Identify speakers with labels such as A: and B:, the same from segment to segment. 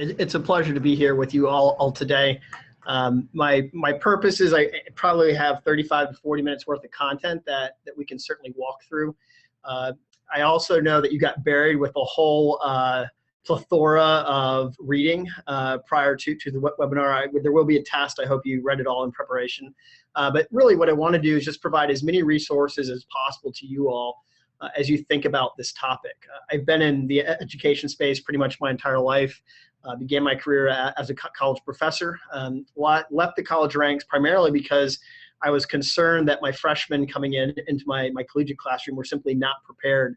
A: It's a pleasure to be here with you all today. My purpose is I probably have 35 to 40 minutes worth of content that we can certainly walk through. I also know that you got buried with a whole plethora of reading prior to the webinar. There will be a test. I hope you read it all in preparation. But really what I want to do is just provide as many resources as possible to you all as you think about this topic. I've been in the education space pretty much my entire life. Began my career as a college professor. Left the college ranks primarily because I was concerned that my freshmen coming into my collegiate classroom were simply not prepared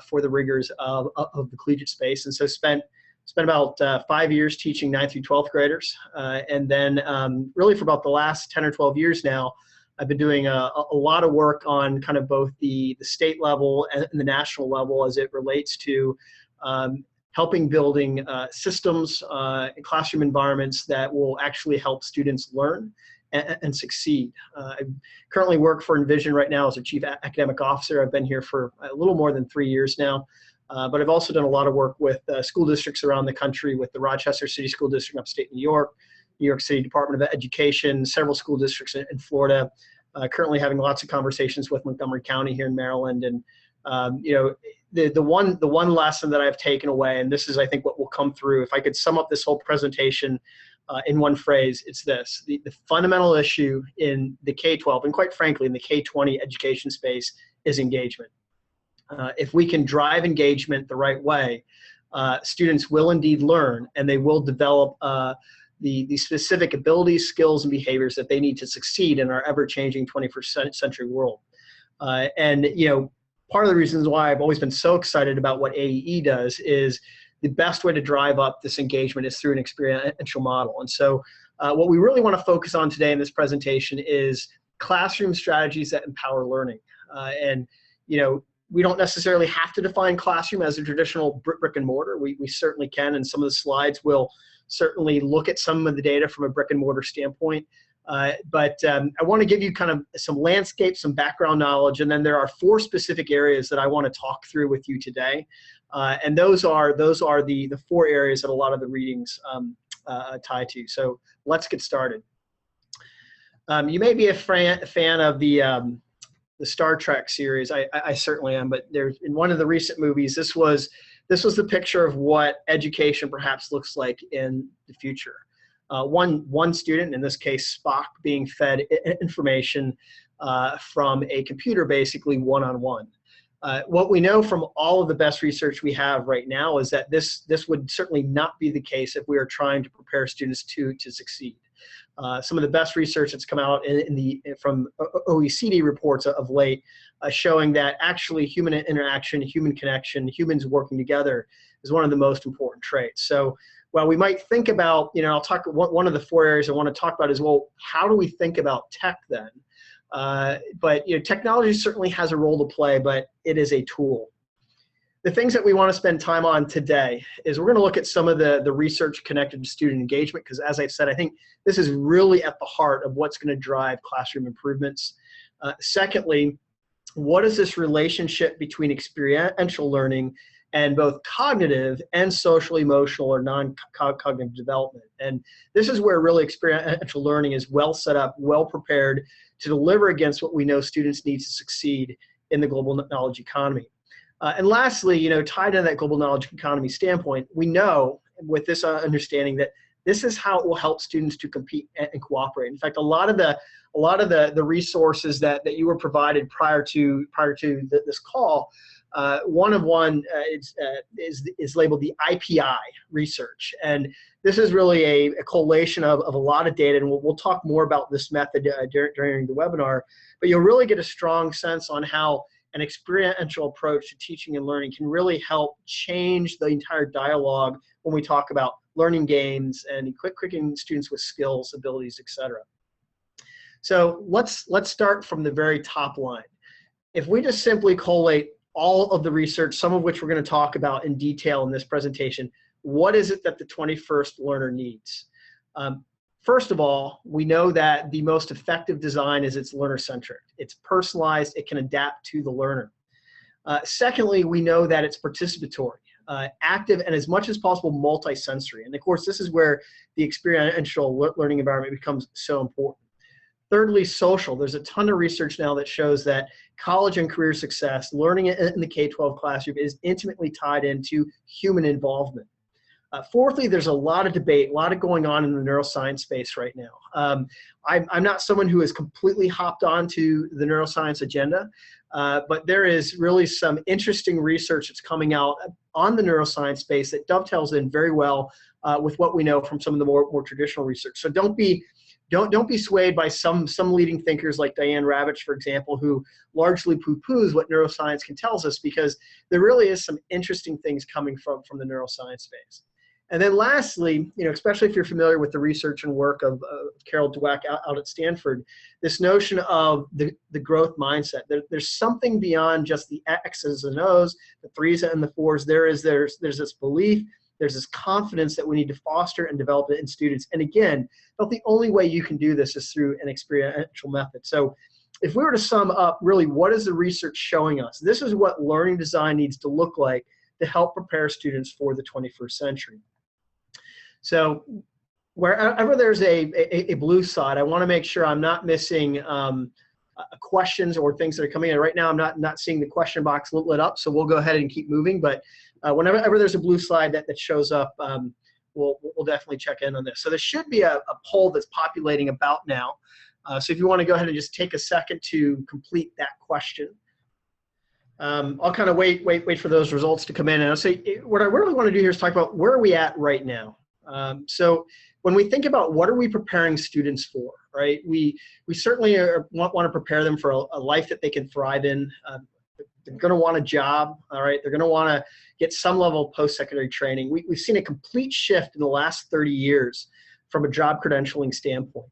A: for the rigors of the collegiate space, and so spent about 5 years teaching 9th through 12th graders, and then really for about the last 10 or 12 years now, I've been doing a lot of work on kind of both the state level and the national level as it relates to helping building systems and classroom environments that will actually help students learn and succeed. I currently work for Envision right now as a Chief Academic Officer. I've been here for a little more than 3 years now, but I've also done a lot of work with school districts around the country, with the Rochester City School District, upstate New York City Department of Education, several school districts in Florida, currently having lots of conversations with Montgomery County here in Maryland. And you know, the one lesson that I've taken away, and this is I think what will come through, if I could sum up this whole presentation in one phrase, it's this: the fundamental issue in the K-12 and quite frankly in the K-20 education space is engagement. If we can drive engagement the right way, students will indeed learn, and they will develop the specific abilities, skills, and behaviors that they need to succeed in our ever-changing 21st century world. And you know, part of the reasons why I've always been so excited about what AEE does is the best way to drive up this engagement is through an experiential model. And so what we really want to focus on today in this presentation is classroom strategies that empower learning. And you know, we don't necessarily have to define classroom as a traditional brick and mortar. We certainly can, and some of the slides will certainly look at some of the data from a brick and mortar standpoint. But I want to give you kind of some landscape, some background knowledge, and then there are 4 specific areas that I want to talk through with you today. And those are the 4 areas that a lot of the readings tie to. So let's get started. You may be a fan of the Star Trek series. I certainly am, but there's in one of the recent movies, this was the picture of what education perhaps looks like in the future. One student, in this case Spock, being fed information from a computer, basically one-on-one. What we know from all of the best research we have right now is that this would certainly not be the case if we are trying to prepare students to succeed. Some of the best research that's come out from OECD reports of late showing that actually human interaction, human connection, humans working together is one of the most important traits. So while we might think about, you know, I'll talk, one of the 4 areas I want to talk about is, well, how do we think about tech then? But you know, technology certainly has a role to play, but it is a tool. The things that we want to spend time on today is we're going to look at some of the research connected to student engagement, because as I've said, I think this is really at the heart of what's going to drive classroom improvements. Secondly, what is this relationship between experiential learning and both cognitive and social, emotional, or non-cognitive development? And this is where really experiential learning is well set up, well prepared to deliver against what we know students need to succeed in the global knowledge economy. And lastly, you know, tied to that global knowledge economy standpoint, we know with this understanding that this is how it will help students to compete and cooperate. In fact, a lot of the resources that you were provided prior to this call, one is labeled the IPI research, and this is really a collation of a lot of data, and we'll talk more about this method during the webinar. But you'll really get a strong sense on how an experiential approach to teaching and learning can really help change the entire dialogue when we talk about learning games and equipping students with skills, abilities, etc. So let's start from the very top line. If we just simply collate all of the research, some of which we're going to talk about in detail in this presentation, what is it that the 21st learner needs? First of all, we know that the most effective design is it's learner-centric. It's personalized. It can adapt to the learner. Secondly, we know that it's participatory. active, and as much as possible multisensory. And of course, this is where the experiential learning environment becomes so important. Thirdly, social. There's a ton of research now that shows that college and career success, learning in the K-12 classroom, is intimately tied into human involvement. Fourthly, there's a lot of debate, a lot of going on in the neuroscience space right now. I'm not someone who has completely hopped onto the neuroscience agenda, but there is really some interesting research that's coming out on the neuroscience space that dovetails in very well with what we know from some of the more traditional research. So don't be swayed by some leading thinkers like Diane Ravitch, for example, who largely poo-poos what neuroscience can tell us, because there really is some interesting things coming from the neuroscience space. And then lastly, especially if you're familiar with the research and work of Carol Dweck out at Stanford, this notion of the growth mindset. There's something beyond just the X's and O's, the 3s and the 4s. There's this belief, there's this confidence that we need to foster and develop it in students. And again, but the only way you can do this is through an experiential method. So if we were to sum up, really, what is the research showing us? This is what learning design needs to look like to help prepare students for the 21st century. So wherever there's a blue side, I want to make sure I'm not missing questions or things that are coming in. Right now, I'm not seeing the question box lit up, so we'll go ahead and keep moving. But whenever there's a blue slide that shows up, we'll definitely check in on this. So there should be a poll that's populating about now. So if you want to go ahead and just take a second to complete that question. I'll kind of wait for those results to come in. And I'll say what I really want to do here is talk about where are we at right now. So when we think about what are we preparing students for, right? We certainly want to prepare them for a life that they can thrive in. They're going to want a job, all right? They're going to want to get some level of post-secondary training. We've seen a complete shift in the last 30 years from a job credentialing standpoint.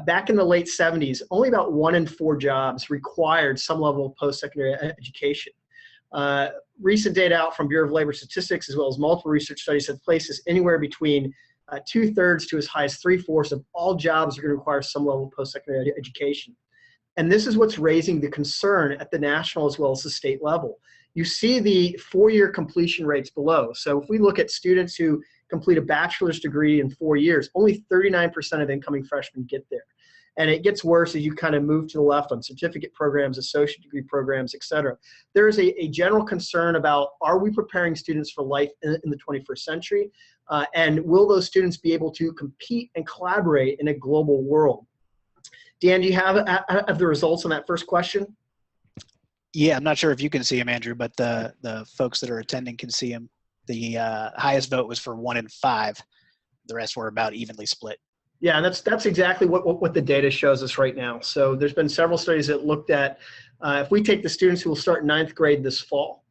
A: Back in the late 70s, only about 1 in 4 jobs required some level of post-secondary education. Recent data out from Bureau of Labor Statistics, as well as multiple research studies, have places anywhere between 2/3 to as high as 3/4 of all jobs are going to require some level of post-secondary education. And this is what's raising the concern at the national as well as the state level. You see the 4-year completion rates below. So if we look at students who complete a bachelor's degree in 4 years, only 39% of incoming freshmen get there. And it gets worse as you kind of move to the left on certificate programs, associate degree programs, et cetera. There is a general concern about, are we preparing students for life in the 21st century? And will those students be able to compete and collaborate in a global world? Dan, do you have the results on that first question?
B: Yeah, I'm not sure if you can see them, Andrew, but the folks that are attending can see them. The highest vote was for 1 in 5. The rest were about evenly split.
A: Yeah, and that's exactly what the data shows us right now. So there's been several studies that looked at, if we take the students who will start 9th grade this fall,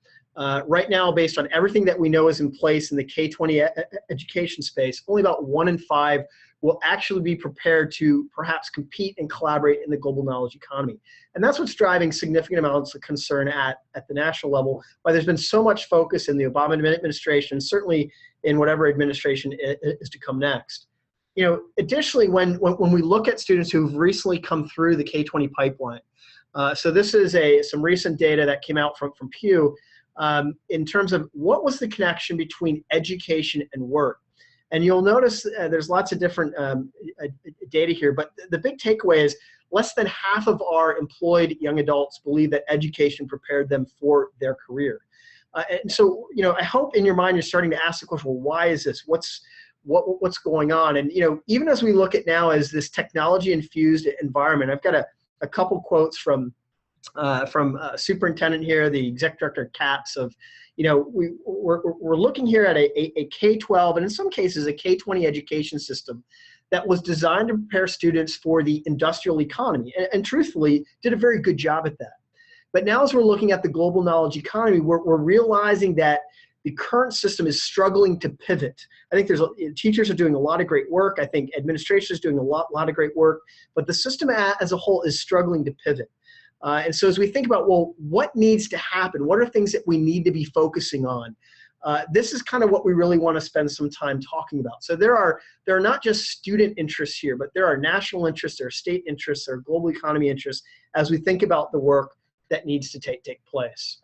A: right now, based on everything that we know is in place in the K20 education space, only about 1 in 5 will actually be prepared to perhaps compete and collaborate in the global knowledge economy. And that's what's driving significant amounts of concern at the national level, why there's been so much focus in the Obama administration, certainly in whatever administration is to come next. Additionally, when we look at students who've recently come through the K20 pipeline, so this is some recent data that came out from Pew in terms of what was the connection between education and work. And you'll notice there's lots of different data here, but the big takeaway is less than half of our employed young adults believe that education prepared them for their career. And so, I hope in your mind you're starting to ask the question, well, why is this? What's going on? And even as we look at now as this technology infused environment, I've got a couple quotes from superintendent here, the exec director CAPS, of we're looking here at a K-12 and in some cases a K-20 education system that was designed to prepare students for the industrial economy, and truthfully did a very good job at that. But now as we're looking at the global knowledge economy, we're realizing that the current system is struggling to pivot. I think teachers are doing a lot of great work. I think administration is doing a lot of great work, but the system as a whole is struggling to pivot. And so as we think about, well, what needs to happen? What are things that we need to be focusing on? This is kind of what we really want to spend some time talking about. So there are not just student interests here, but there are national interests, there are state interests, there are global economy interests as we think about the work that needs to take place.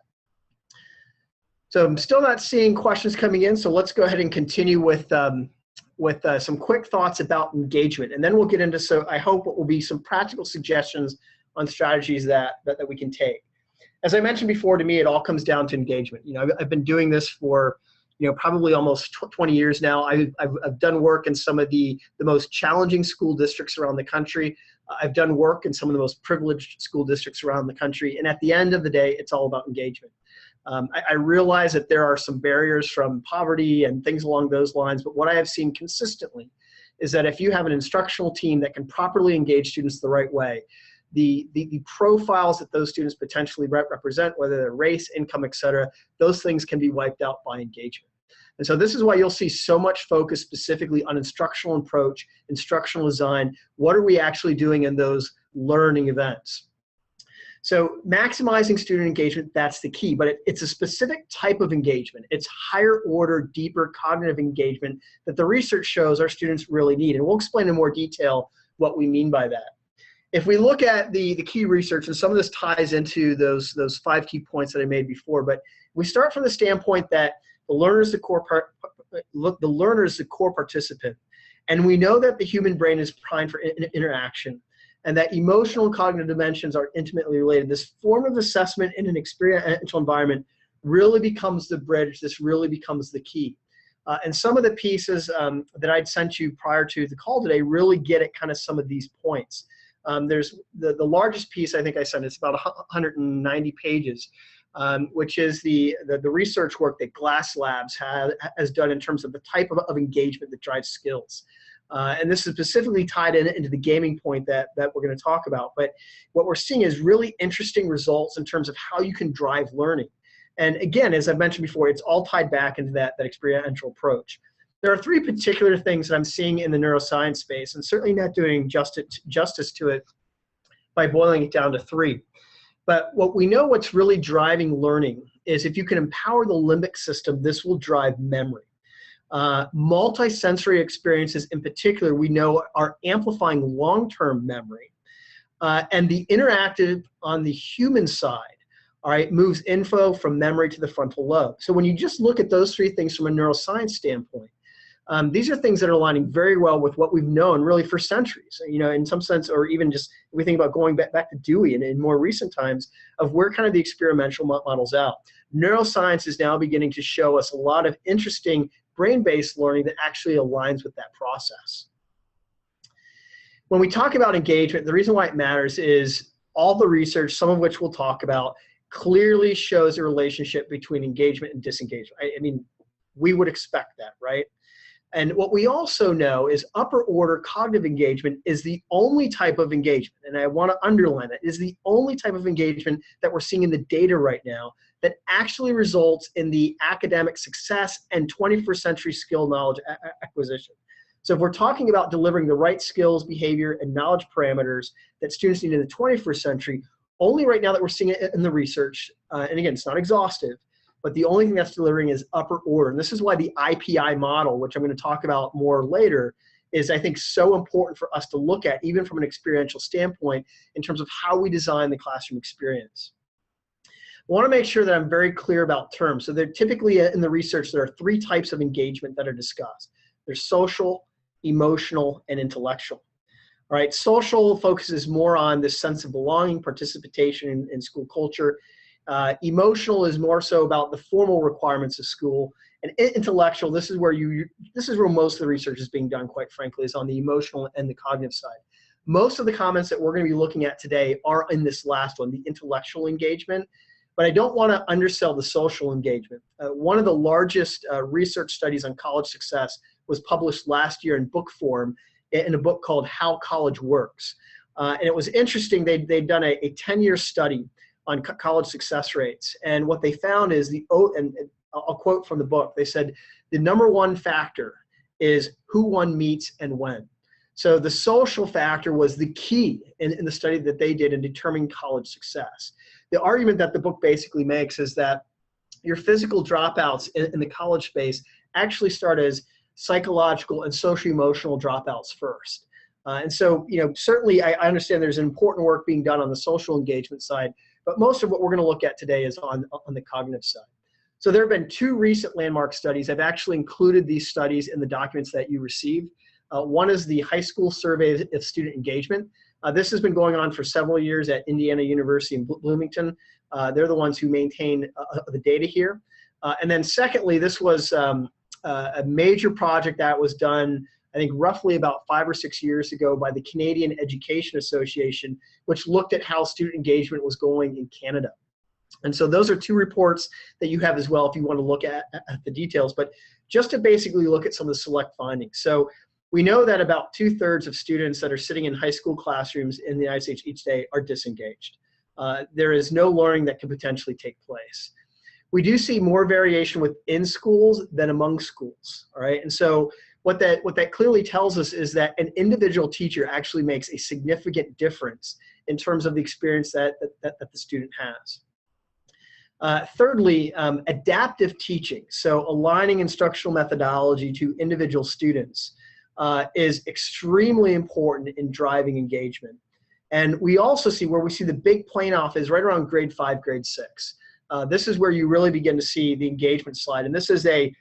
A: So I'm still not seeing questions coming in, so let's go ahead and continue with some quick thoughts about engagement. And then we'll get into, so I hope what will be some practical suggestions on strategies that we can take. As I mentioned before, to me, it all comes down to engagement. You know, I've been doing this for, you know, probably almost 20 years now. I've done work in some of the most challenging school districts around the country. I've done work in some of the most privileged school districts around the country. And at the end of the day, it's all about engagement. I realize that there are some barriers from poverty and things along those lines, but what I have seen consistently is that if you have an instructional team that can properly engage students the right way, the profiles that those students potentially represent, whether they're race, income, et cetera, those things can be wiped out by engagement. And so this is why you'll see so much focus specifically on instructional approach, instructional design. What are we actually doing in those learning events? So maximizing student engagement, that's the key, but it's a specific type of engagement. It's higher order, deeper cognitive engagement that the research shows our students really need. And we'll explain in more detail what we mean by that. If we look at the key research, and some of this ties into those 5 key points that I made before, but we start from the standpoint that the learner is the core participant. And we know that the human brain is primed for interaction, and that emotional and cognitive dimensions are intimately related. This form of assessment in an experiential environment really becomes the bridge. This really becomes the key. And some of the pieces that I'd sent you prior to the call today really get at kind of some of these points. There's the largest piece I think I sent, it's about 190 pages, which is the research work that GlassLab has done in terms of the type of engagement that drives skills. And this is specifically tied into the gaming point that we're going to talk about. But what we're seeing is really interesting results in terms of how you can drive learning. And again, as I've mentioned before, it's all tied back into that experiential approach. There are 3 particular things that I'm seeing in the neuroscience space, and certainly not doing justice to it by boiling it down to 3. But what we know what's really driving learning is if you can empower the limbic system, this will drive memory. Multisensory experiences in particular, we know are amplifying long-term memory. And the interactive on the human side, all right, moves info from memory to the frontal lobe. So when you just look at those 3 things from a neuroscience standpoint, these are things that are aligning very well with what we've known really for centuries, you know, in some sense, or even just if we think about going back to Dewey and in more recent times of where kind of the experiential model's out. Neuroscience is now beginning to show us a lot of interesting brain-based learning that actually aligns with that process. When we talk about engagement, the reason why it matters is all the research, some of which we'll talk about, clearly shows a relationship between engagement and disengagement. I mean, we would expect that, right? And what we also know is upper order cognitive engagement is the only type of engagement, and I want to underline that, is the only type of engagement that we're seeing in the data right now that actually results in the academic success and 21st century skill knowledge acquisition. So if we're talking about delivering the right skills, behavior, and knowledge parameters that students need in the 21st century, only right now that we're seeing it in the research, and again, it's not exhaustive, but the only thing that's delivering is upper order. And this is why the IPI model, which I'm going to talk about more later, is I think so important for us to look at, even from an experiential standpoint, in terms of how we design the classroom experience. I want to make sure that I'm very clear about terms. So there typically in the research, there are 3 types of engagement that are discussed. There's social, emotional, and intellectual. All right, social focuses more on this sense of belonging, participation in school culture. Emotional is more so about the formal requirements of school, and intellectual, this is where most of the research is being done, quite frankly, is on the emotional and the cognitive side. Most of the comments that we're going to be looking at today are in this last one, the intellectual engagement, but I don't want to undersell the social engagement. One of the largest research studies on college success was published last year in book form in a book called How College Works. And it was interesting, they'd done a 10-year study on college success rates. And what they found is and I'll quote from the book, they said, the #1 factor is who one meets and when. So the social factor was the key in the study that they did in determining college success. The argument that the book basically makes is that your physical dropouts in the college space actually start as psychological and socio-emotional dropouts first. And so, you know, certainly I understand there's important work being done on the social engagement side, but most of what we're going to look at today is on the cognitive side. So there have been 2 recent landmark studies. I've actually included these studies in the documents that you received. One is the High School Survey of Student Engagement. This has been going on for several years at Indiana University in Bloomington. They're the ones who maintain the data here. And then secondly, this was a major project that was done, I think, roughly about 5 or 6 years ago by the Canadian Education Association, which looked at how student engagement was going in Canada. And so those are 2 reports that you have as well if you want to look at the details. But just to basically look at some of the select findings. So we know that about 2/3 of students that are sitting in high school classrooms in the United States each day are disengaged. There is no learning that could potentially take place. We do see more variation within schools than among schools, all right? And so what that clearly tells us is that an individual teacher actually makes a significant difference in terms of the experience that the student has. Thirdly, adaptive teaching, so aligning instructional methodology to individual students is extremely important in driving engagement. And we also see where we see the big plane off is right around grade 5, grade 6. This is where you really begin to see the engagement slide. And this is a,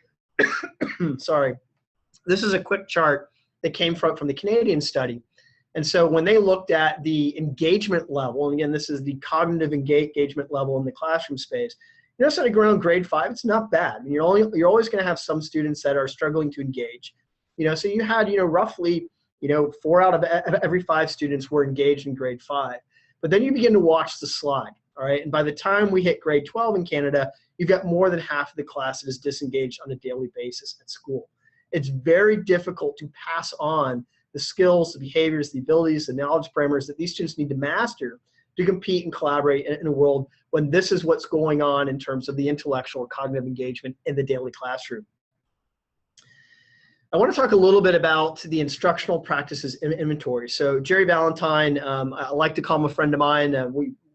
A: sorry, this is a quick chart that came from the Canadian study. And so when they looked at the engagement level, and again, this is the cognitive engagement level in the classroom space, you know, so around grade 5, it's not bad. I mean, you're always going to have some students that are struggling to engage. You know, so you had, you know, roughly, you know, 4 out of every 5 students were engaged in grade 5. But then you begin to watch the slide, all right? And by the time we hit grade 12 in Canada, you've got more than half of the class that is disengaged on a daily basis at school. It's very difficult to pass on the skills, the behaviors, the abilities, the knowledge parameters that these students need to master to compete and collaborate in a world when this is what's going on in terms of the intellectual or cognitive engagement in the daily classroom. I want to talk a little bit about the instructional practices inventory. So Jerry Valentine, I like to call him a friend of mine.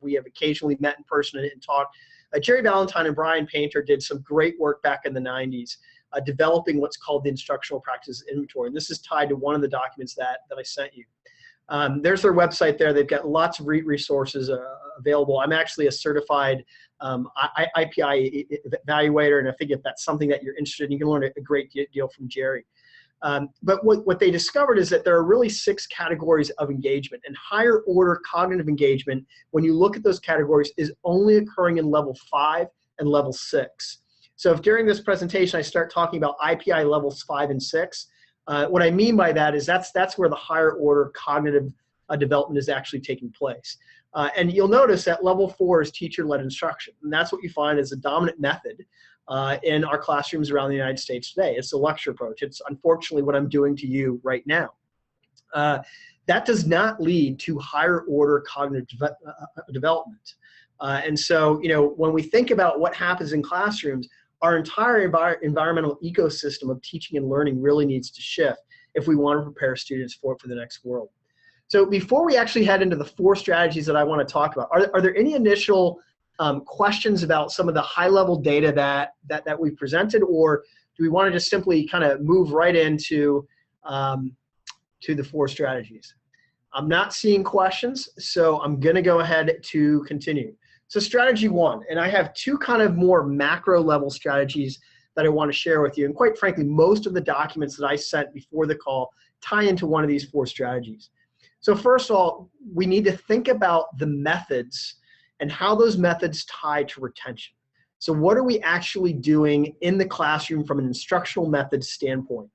A: We have occasionally met in person and talked. Jerry Valentine and Brian Painter did some great work back in the 90s, developing what's called the instructional practices inventory. And this is tied to one of the documents that I sent you. There's their website there. They've got lots of resources available. I'm actually a certified IPI evaluator, and I think if that's something that you're interested in, you can learn a great deal from Jerry. But what they discovered is that there are really 6 categories of engagement, and higher order cognitive engagement, when you look at those categories, is only occurring in level 5 and level 6. So if during this presentation I start talking about IPI levels 5 and 6, what I mean by that is that's where the higher order cognitive development is actually taking place. And you'll notice that level 4 is teacher-led instruction, and that's what you find as a dominant method in our classrooms around the United States today. It's the lecture approach. It's unfortunately what I'm doing to you right now. That does not lead to higher order cognitive development. And so, you know, when we think about what happens in classrooms, our entire environmental ecosystem of teaching and learning really needs to shift if we want to prepare students for the next world. So before we actually head into the 4 strategies that I want to talk about, are there any initial questions about some of the high-level data that we presented, or do we want to just simply kind of move right into to the 4 strategies? I'm not seeing questions, so I'm going to go ahead to continue. So strategy 1, and I have 2 kind of more macro level strategies that I want to share with you. And quite frankly, most of the documents that I sent before the call tie into one of these 4 strategies. So first of all, we need to think about the methods and how those methods tie to retention. So what are we actually doing in the classroom from an instructional methods standpoint?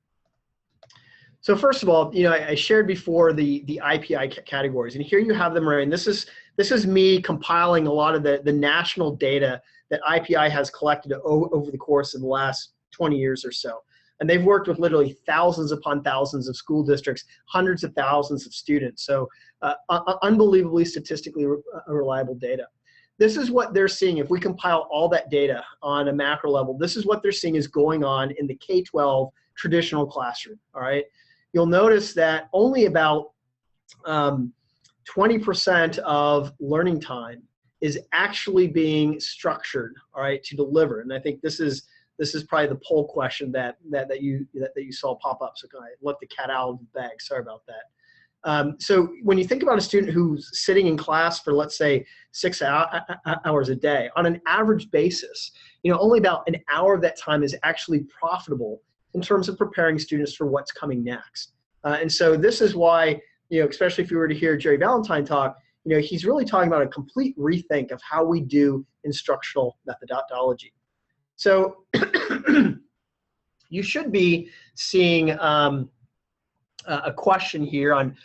A: So first of all, you know, I shared before the IPI categories, and here you have them right. And this is me compiling a lot of the national data that IPI has collected over the course of the last 20 years or so. And they've worked with literally thousands upon thousands of school districts, hundreds of thousands of students. So unbelievably statistically reliable data. This is what they're seeing. If we compile all that data on a macro level, this is what they're seeing is going on in the K-12 traditional classroom, all right? You'll notice that only about 20% of learning time is actually being structured, all right, to deliver. And I think this is probably the poll question that you saw pop up. So I let the cat out of the bag. Sorry about that. So when you think about a student who's sitting in class for, let's say, 6 hours a day, on an average basis, only about an hour of that time is actually profitable in terms of preparing students for what's coming next. And so this is why, especially if you were to hear Jerry Valentine talk, he's really talking about a complete rethink of how we do instructional methodology. So you should be seeing a question here on,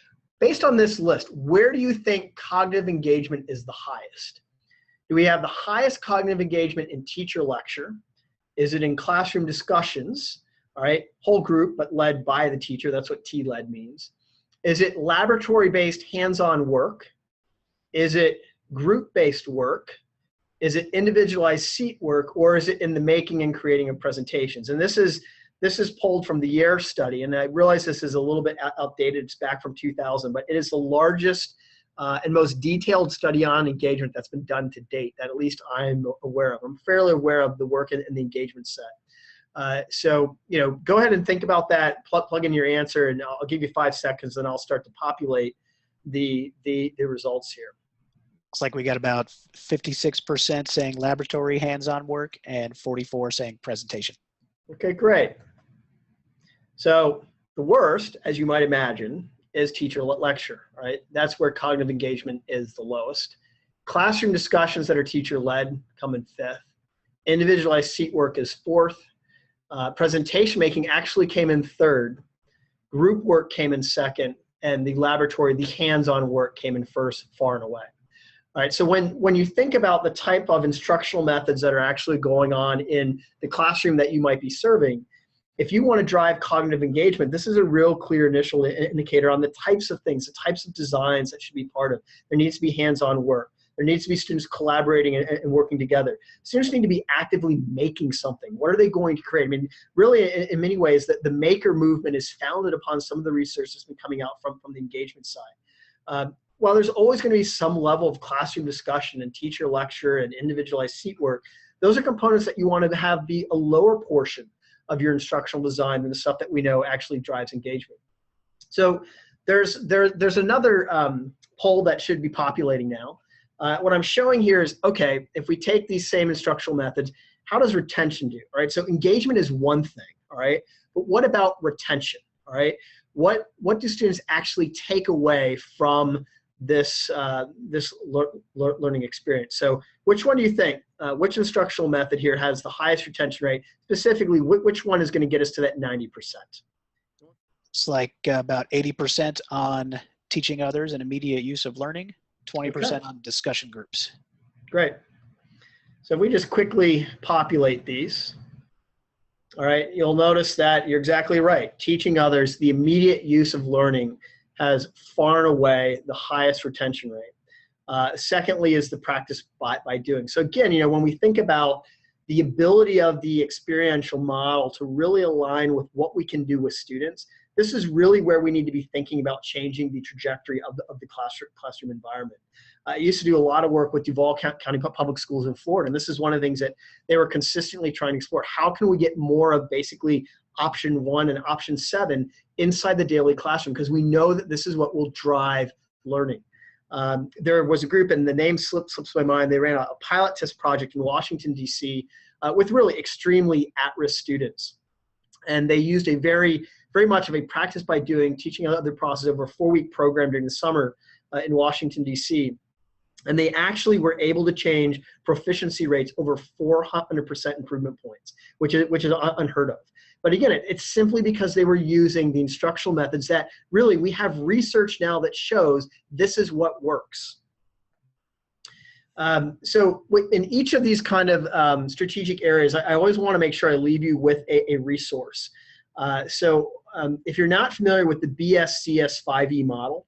A: based on this list, where do you think cognitive engagement is the highest? Do we have the highest cognitive engagement in teacher lecture? Is it in classroom discussions? All right, whole group, but led by the teacher. That's what T-led means. Is it laboratory-based hands-on work? Is it group-based work? Is it individualized seat work? Or is it in the making and creating of presentations? And this is pulled from the Yale study, and I realize this is a little bit outdated. It's back from 2000, but it is the largest and most detailed study on engagement that's been done to date, that at least I'm aware of. I'm fairly aware of the work in the engagement set. So, go ahead and think about that, plug in your answer, and I'll give you 5 seconds, and I'll start to populate the results here.
B: Looks like we got about 56% saying laboratory hands-on work and 44% saying presentation.
A: Okay, great. So the worst, as you might imagine, is teacher lecture, right? That's where cognitive engagement is the lowest. Classroom discussions that are teacher-led come in 5th. Individualized seat work is 4th. Presentation making actually came in 3rd. Group work came in 2nd. And the laboratory, the hands-on work came in 1st, far and away. All right, so when you think about the type of instructional methods that are actually going on in the classroom that you might be serving, if you want to drive cognitive engagement, this is a real clear initial indicator on the types of things, the types of designs that should be part of. There needs to be hands-on work. There needs to be students collaborating and working together. Students need to be actively making something. What are they going to create? I mean, really, in many ways, the maker movement is founded upon some of the research that's been coming out from the engagement side. While there's always going to be some level of classroom discussion and teacher lecture and individualized seat work, those are components that you want to have be a lower portion of your instructional design than the stuff that we know actually drives engagement. So there's another poll that should be populating now. What I'm showing here is, okay, if we take these same instructional methods, how does retention do? All right, so engagement is one thing, all right, but what about retention? All right, what do students actually take away from this learning experience? So which one do you think, which instructional method here has the highest retention rate? Specifically, which one is going to get us to that 90%?
B: It's like about 80% on teaching others and immediate use of learning, 20% on discussion groups.
A: Great. So if we just quickly populate these, all right, you'll notice that you're exactly right. Teaching others, the immediate use of learning has far and away the highest retention rate. Secondly is the practice by doing. So again, when we think about the ability of the experiential model to really align with what we can do with students, this is really where we need to be thinking about changing the trajectory of the classroom environment. I used to do a lot of work with Duval County Public Schools in Florida, and this is one of the things that they were consistently trying to explore. How can we get more of basically option 1 and option 7 inside the daily classroom? Because we know that this is what will drive learning. There was a group, and the name slips my mind, they ran a pilot test project in Washington, D.C. With really extremely at-risk students. And they used a very much of a practice by doing, teaching other process over a 4-week program during the summer in Washington, D.C. And they actually were able to change proficiency rates over 400% improvement points, which is unheard of. But again, it's simply because they were using the instructional methods that really we have research now that shows this is what works. So in each of these kind of strategic areas, I always want to make sure I leave you with a resource. If you're not familiar with the BSCS5E model,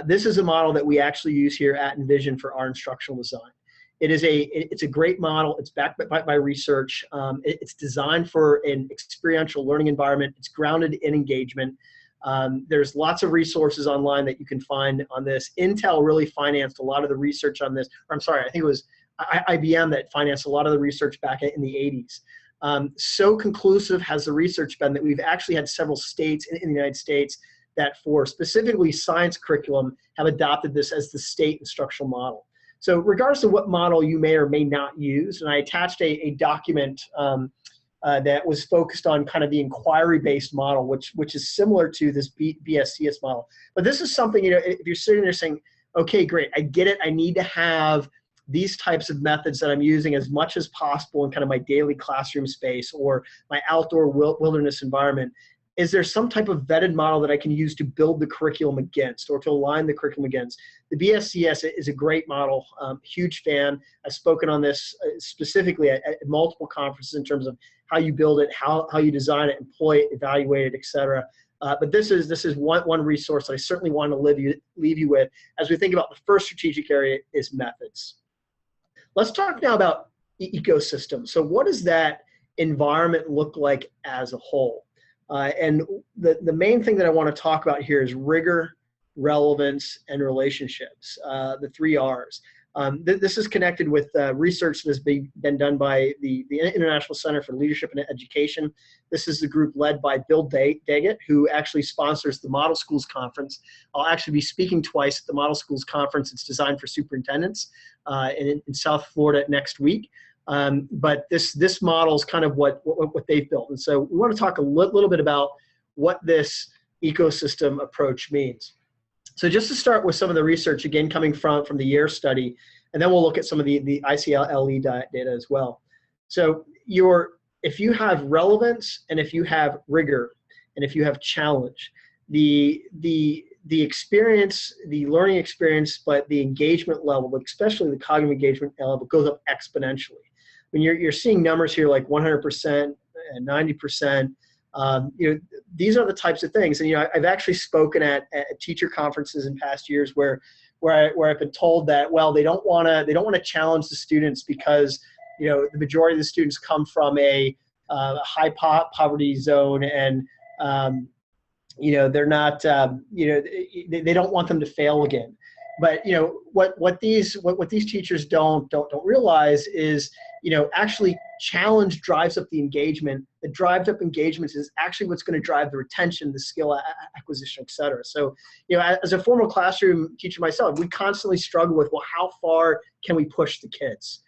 A: this is a model that we actually use here at Envision for our instructional design. It's a great model. It's backed by research. It's designed for an experiential learning environment. It's grounded in engagement. There's lots of resources online that you can find on this. Intel really financed a lot of the research on this. Or I'm sorry, I think it was IBM that financed a lot of the research back in the 80s. So conclusive has the research been that we've actually had several states in the United States that for specifically science curriculum have adopted this as the state instructional model. So regardless of what model you may or may not use, and I attached a document that was focused on kind of the inquiry-based model, which is similar to this BSCS model. But this is something, if you're sitting there saying, okay, great, I get it, I need to have these types of methods that I'm using as much as possible in kind of my daily classroom space or my outdoor wilderness environment. Is there some type of vetted model that I can use to build the curriculum against or to align the curriculum against? The BSCS is a great model, huge fan. I've spoken on this specifically at multiple conferences in terms of how you build it, how you design it, employ it, evaluate it, et cetera. But this is one resource that I certainly want to leave you with as we think about the first strategic area is methods. Let's talk now about ecosystem. So what does that environment look like as a whole? And the main thing that I want to talk about here is rigor, relevance, and relationships, the 3 R's. This is connected with research that has been done by the International Center for Leadership and Education. This is the group led by Bill Daggett, who actually sponsors the Model Schools Conference. I'll actually be speaking twice at the Model Schools Conference. It's designed for superintendents in South Florida next week. But this model is kind of what they've built. And so we want to talk a little bit about what this ecosystem approach means. So just to start with some of the research, again, coming from the YEAR study, and then we'll look at some of the ICLE data as well. So if you have relevance and if you have rigor and if you have challenge, the experience, the learning experience, but the engagement level, especially the cognitive engagement level, goes up exponentially. When you're seeing numbers here like 100% and 90%, these are the types of things. And I've actually spoken at teacher conferences in past years where I've been told that, well, they don't want to challenge the students because the majority of the students come from a high poverty zone, and they're not they don't want them to fail again. But what these teachers don't realize is actually challenge drives up the engagement. The drives up engagement is actually what's going to drive the retention, the skill acquisition, et cetera. So as a former classroom teacher myself, we constantly struggle with, well, how far can we push the kids?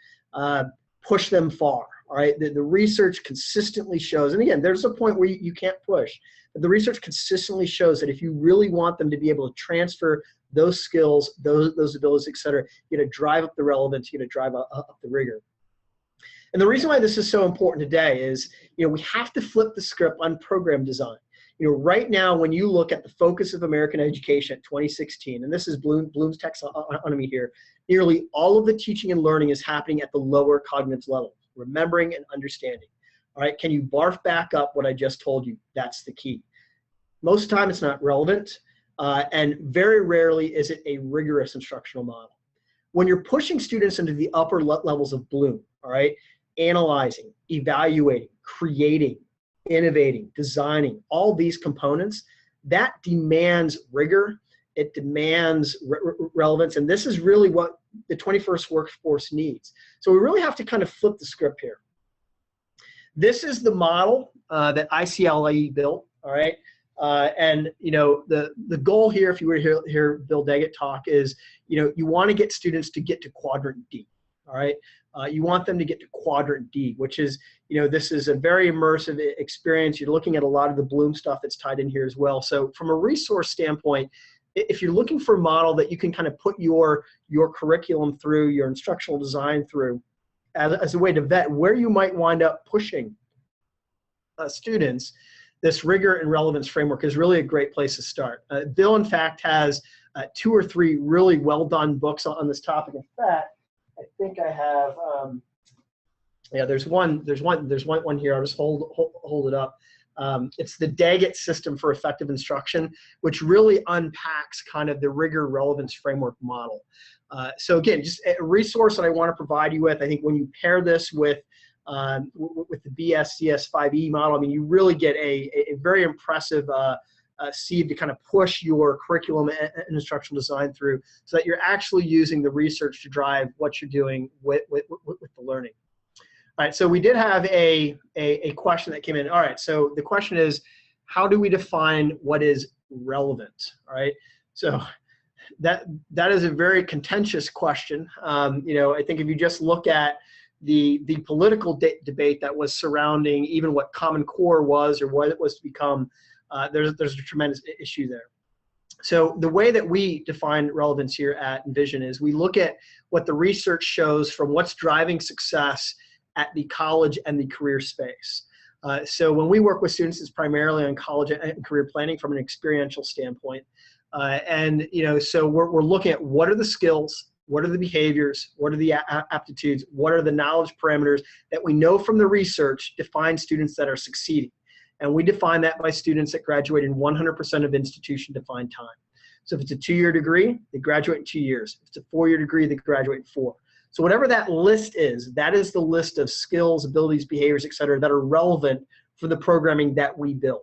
A: Push them far. All right. The research consistently shows, and again, there's a point where you can't push, but the research consistently shows that if you really want them to be able to transfer those skills, those abilities, et cetera, you got to drive up the relevance, you got to drive up the rigor. And the reason why this is so important today is, we have to flip the script on program design. Right now, when you look at the focus of American education at 2016, and this is Bloom's taxonomy here, nearly all of the teaching and learning is happening at the lower cognitive level, remembering and understanding. All right, can you barf back up what I just told you? That's the key. Most of the time, it's not relevant, and very rarely is it a rigorous instructional model. When you're pushing students into the upper levels of Bloom, all right, analyzing, evaluating, creating, innovating, designing, all these components, that demands rigor, it demands relevance, and this is really what the 21st workforce needs. So we really have to kind of flip the script here. This is the model that ICLE built, all right? And the goal here, if you were to hear Bill Daggett talk, is you want to get students to get to quadrant D, all right? You want them to get to quadrant D, which is, this is a very immersive experience. You're looking at a lot of the Bloom stuff that's tied in here as well. So from a resource standpoint, if you're looking for a model that you can kind of put your curriculum through, your instructional design through, as a way to vet where you might wind up pushing students, this rigor and relevance framework is really a great place to start. Bill, in fact, has 2 or 3 really well done books on this topic. In fact, I think I have, yeah, there's one here. I'll just hold it up. It's the Daggett System for Effective Instruction, which really unpacks kind of the rigor relevance framework model. So again, just a resource that I want to provide you with. I think when you pair this with the BSCS 5E model, I mean, you really get a very impressive seed to kind of push your curriculum and instructional design through, so that you're actually using the research to drive what you're doing with the learning. All right, so we did have a question that came in. All right, so the question is, how do we define what is relevant, all right? So that is a very contentious question. You know, I think if you just look at the political debate that was surrounding even what Common Core was or what it was to become, there's a tremendous issue there. So the way that we define relevance here at Envision is we look at what the research shows from what's driving success at the college and the career space. So when we work with students, it's primarily on college and career planning from an experiential standpoint. And you know, so we're looking at what are the skills, what are the behaviors, what are the aptitudes, what are the knowledge parameters that we know from the research define students that are succeeding. And we define that by students that graduate in 100% of institution-defined time. So if it's a 2-year degree, they graduate in 2 years. If it's a 4-year degree, they graduate in 4. So whatever that list is, that is the list of skills, abilities, behaviors, et cetera, that are relevant for the programming that we build.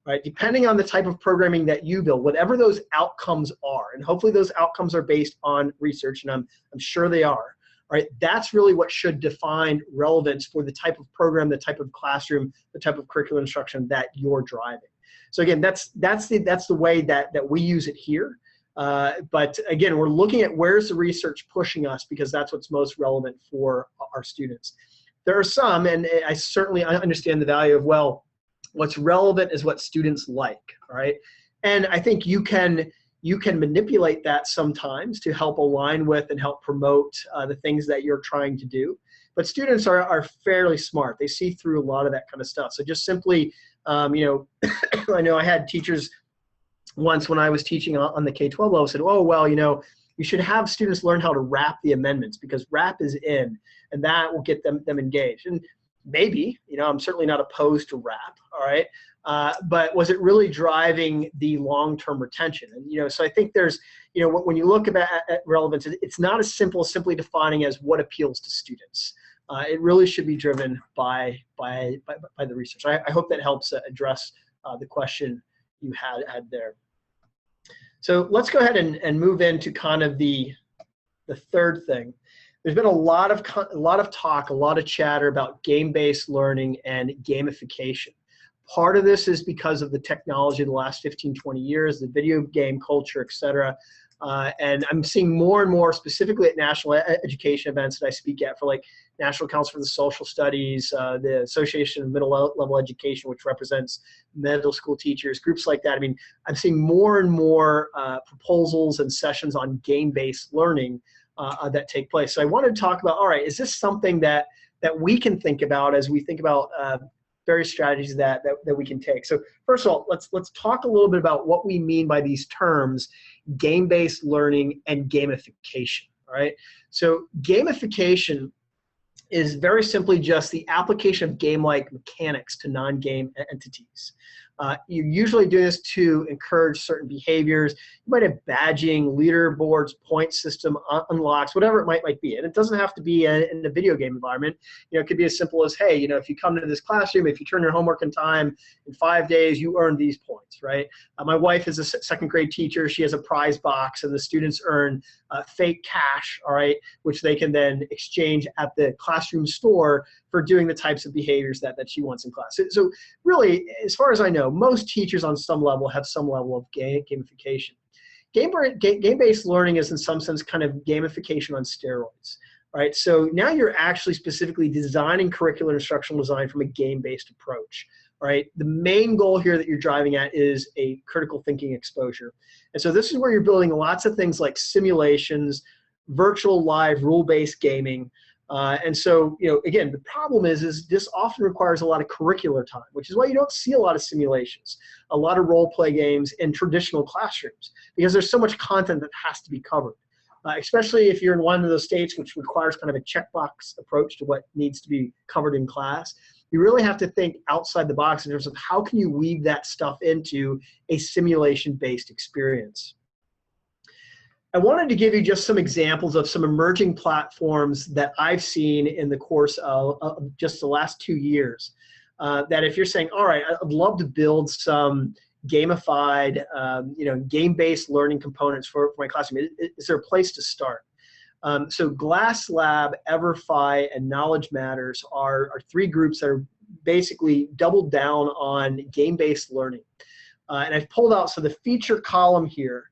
A: Right? Depending on the type of programming that you build, whatever those outcomes are, and hopefully those outcomes are based on research, and I'm sure they are. Right, that's really what should define relevance for the type of program, the type of classroom, the type of curricular instruction that you're driving. So again, that's the way that we use it here. But again, we're looking at where's the research pushing us because that's what's most relevant for our students. There are some, and I certainly understand the value of, well, what's relevant is what students like, right? And I think you can manipulate that sometimes to help align with and help promote the things that you're trying to do. But students are fairly smart. They see through a lot of that kind of stuff. So just simply, you know, I know I had teachers once when I was teaching on the K-12 level said, oh, well, you know, you should have students learn how to wrap the amendments because wrap is in, and that will get them engaged. And maybe, you know, I'm certainly not opposed to wrap, all right? But was it really driving the long-term retention? And, you know, so I think there's, you know, when you look at relevance, it's not as simple as simply defining as what appeals to students. It really should be driven by the research. I hope that helps address the question you had there. So let's go ahead and move into kind of the third thing. There's been a lot of talk, a lot of chatter about game-based learning and gamification. Part of this is because of the technology of the last 15, 20 years, the video game culture, et cetera. And I'm seeing more and more, specifically at national education events that I speak at for like National Council for the Social Studies, the Association of Middle Level Education, which represents middle school teachers, groups like that. I mean, I'm seeing more and more proposals and sessions on game-based learning that take place. So I wanted to talk about, all right, is this something that we can think about as we think about various strategies that we can take? So first of all, let's talk a little bit about what we mean by these terms, game-based learning and gamification, all right? So gamification is very simply just the application of game-like mechanics to non-game entities. You're usually doing this to encourage certain behaviors. You might have badging, leaderboards, point system, unlocks, whatever it might be. And it doesn't have to be in a video game environment. You know, it could be as simple as, hey, you know, if you come to this classroom, if you turn your homework in time in 5 days, you earn these points, right? My wife is a second grade teacher. She has a prize box, and the students earn fake cash, all right, which they can then exchange at the classroom store for doing the types of behaviors that she wants in class. So really, as far as I know, most teachers on some level have some level of gamification. Game-based learning is in some sense kind of gamification on steroids, right? So now you're actually specifically designing curricular instructional design from a game-based approach, right? The main goal here that you're driving at is a critical thinking exposure. And so this is where you're building lots of things like simulations, virtual live rule-based gaming. And so, you know, again, the problem is this often requires a lot of curricular time, which is why you don't see a lot of simulations, a lot of role play games in traditional classrooms, because there's so much content that has to be covered, especially if you're in one of those states which requires kind of a checkbox approach to what needs to be covered in class. You really have to think outside the box in terms of how can you weave that stuff into a simulation-based experience. I wanted to give you just some examples of some emerging platforms that I've seen in the course of just the last 2 years. That if you're saying, all right, I'd love to build some gamified, you know, game-based learning components for my classroom, is there a place to start? So GlassLab, EverFi, and Knowledge Matters are 3 groups that are basically doubled down on game-based learning. And I've pulled out, so the feature column here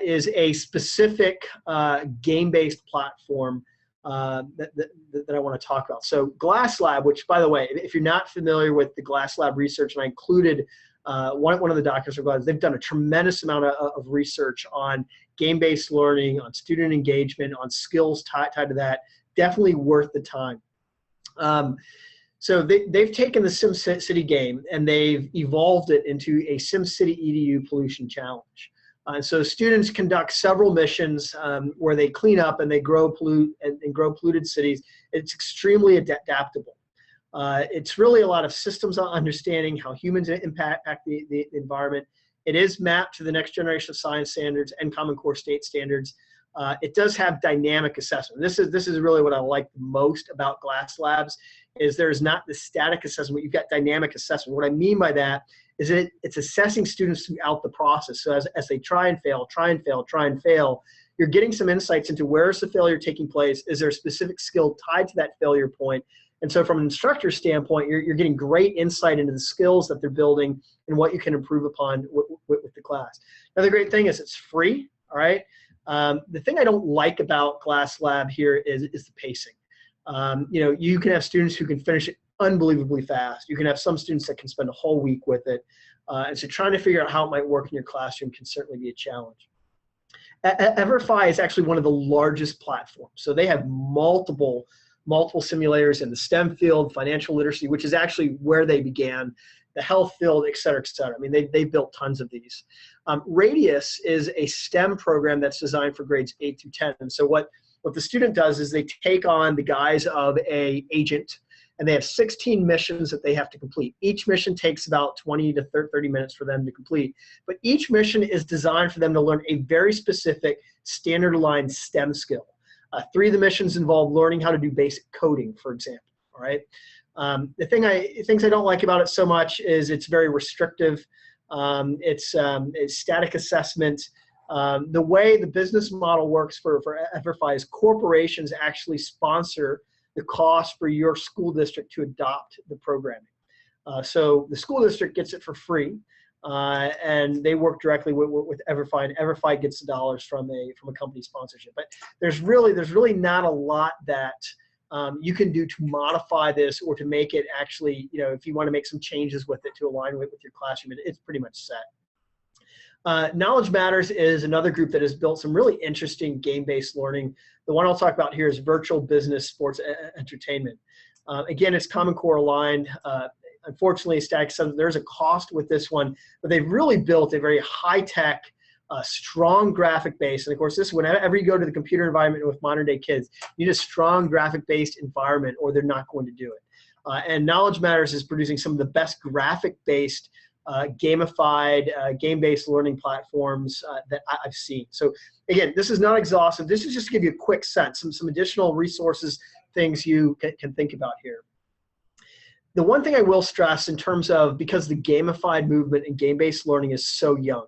A: is a specific game-based platform that I want to talk about. So GlassLab, which, by the way, if you're not familiar with the GlassLab research, and I included one of the doctors for GlassLab, they've done a tremendous amount of research on game-based learning, on student engagement, on skills tied to that. Definitely worth the time. So they've taken the SimCity game and they've evolved it into a SimCity EDU pollution challenge. So students conduct several missions where they clean up and they grow polluted cities. It's extremely adaptable. It's really a lot of systems understanding how humans impact the environment. It is mapped to the next generation of science standards and Common Core state standards. It does have dynamic assessment. This is really what I like the most about GlassLabs, is there's not the static assessment. You've got dynamic assessment. What I mean by that is that it's assessing students throughout the process. So as they try and fail, you're getting some insights into where is the failure taking place. Is there a specific skill tied to that failure point? And so from an instructor standpoint, you're getting great insight into the skills that they're building and what you can improve upon with the class. Another great thing is it's free, all right? The thing I don't like about GlassLab here is the pacing. You can have students who can finish it unbelievably fast. You can have some students that can spend a whole week with it. And so trying to figure out how it might work in your classroom can certainly be a challenge. EverFi is actually one of the largest platforms. So they have multiple simulators in the STEM field, financial literacy, which is actually where they began, the health field, et cetera, et cetera. I mean, they've built tons of these. Radius is a STEM program that's designed for grades 8 through 10. And so what the student does is they take on the guise of an agent, and they have 16 missions that they have to complete. Each mission takes about 20 to 30 minutes for them to complete. But each mission is designed for them to learn a very specific standard aligned STEM skill. 3 of the missions involve learning how to do basic coding, for example, all right? The things I don't like about it so much is it's very restrictive. It's static assessment. The way the business model works for EverFi is corporations actually sponsor the cost for your school district to adopt the programming. So the school district gets it for free, and they work directly with EverFi, and EverFi gets the dollars from a company sponsorship. But there's really not a lot that you can do to modify this or to make it actually, if you want to make some changes with it to align with your classroom, it's pretty much set. Knowledge Matters is another group that has built some really interesting game-based learning. The one I'll talk about here is virtual business sports entertainment. Again, it's Common Core aligned. Unfortunately, static assessment, there's a cost with this one, but they've really built a very high-tech, strong graphic base. And of course, whenever you go to the computer environment with modern day kids, you need a strong graphic-based environment or they're not going to do it. And Knowledge Matters is producing some of the best graphic-based gamified, game-based learning platforms that I've seen. So again, this is not exhaustive. This is just to give you a quick sense, some additional resources, things you can think about here. The one thing I will stress in terms of, because the gamified movement and game-based learning is so young,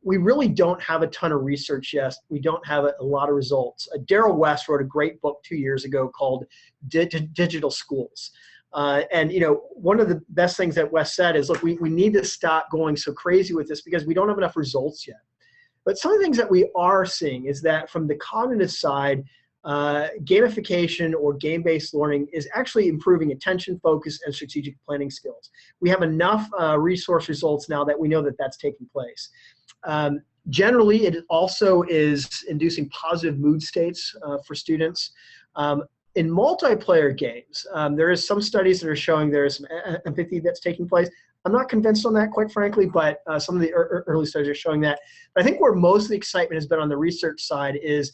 A: we really don't have a ton of research yet. We don't have a lot of results. Darrell West wrote a great book 2 years ago called Digital Schools. And one of the best things that West said is, look, we need to stop going so crazy with this because we don't have enough results yet. But some of the things that we are seeing is that from the cognitive side, gamification or game-based learning is actually improving attention, focus, and strategic planning skills. We have enough resource results now that we know that that's taking place. Generally, it also is inducing positive mood states for students. In multiplayer games, there is some studies that are showing there is some empathy that's taking place. I'm not convinced on that, quite frankly, but some of the early studies are showing that. But I think where most of the excitement has been on the research side is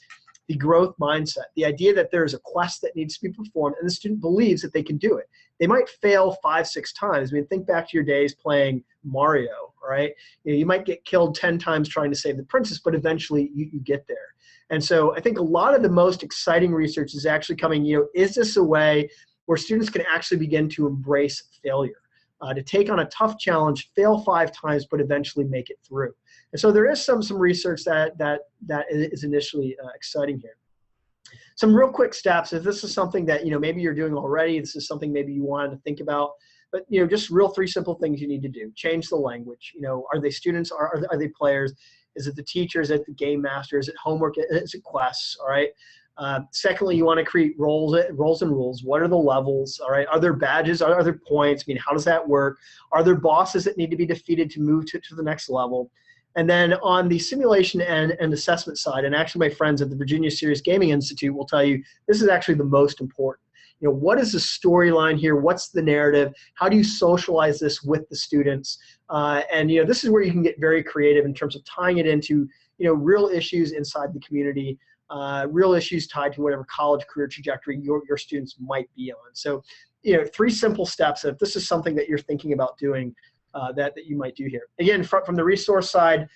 A: the growth mindset, the idea that there is a quest that needs to be performed and the student believes that they can do it. They might fail 5, 6 times. I mean, think back to your days playing Mario, right? You might get killed 10 times trying to save the princess, but eventually you get there. And so I think a lot of the most exciting research is actually coming, is this a way where students can actually begin to embrace failure, to take on a tough challenge, fail 5 times, but eventually make it through. And so there is some research that is initially exciting here. some real quick steps, if this is something that, maybe you're doing already, this is something maybe you wanted to think about, but, just real 3 simple things you need to do. Change the language. Are they students? Are they players? Is it the teachers? Is it the game master? Is it homework? Is it quests? All right. Secondly, you want to create roles and rules. What are the levels? All right. Are there badges? Are there points? I mean, how does that work? Are there bosses that need to be defeated to move to the next level? And then on the simulation and assessment side, and actually my friends at the Virginia Serious Gaming Institute will tell you this is actually the most important. What is the storyline here? What's the narrative? How do you socialize this with the students? And this is where you can get very creative in terms of tying it into real issues inside the community, real issues tied to whatever college career trajectory your students might be on. So 3 simple steps. If this is something that you're thinking about doing, that you might do here. Again, from the resource side,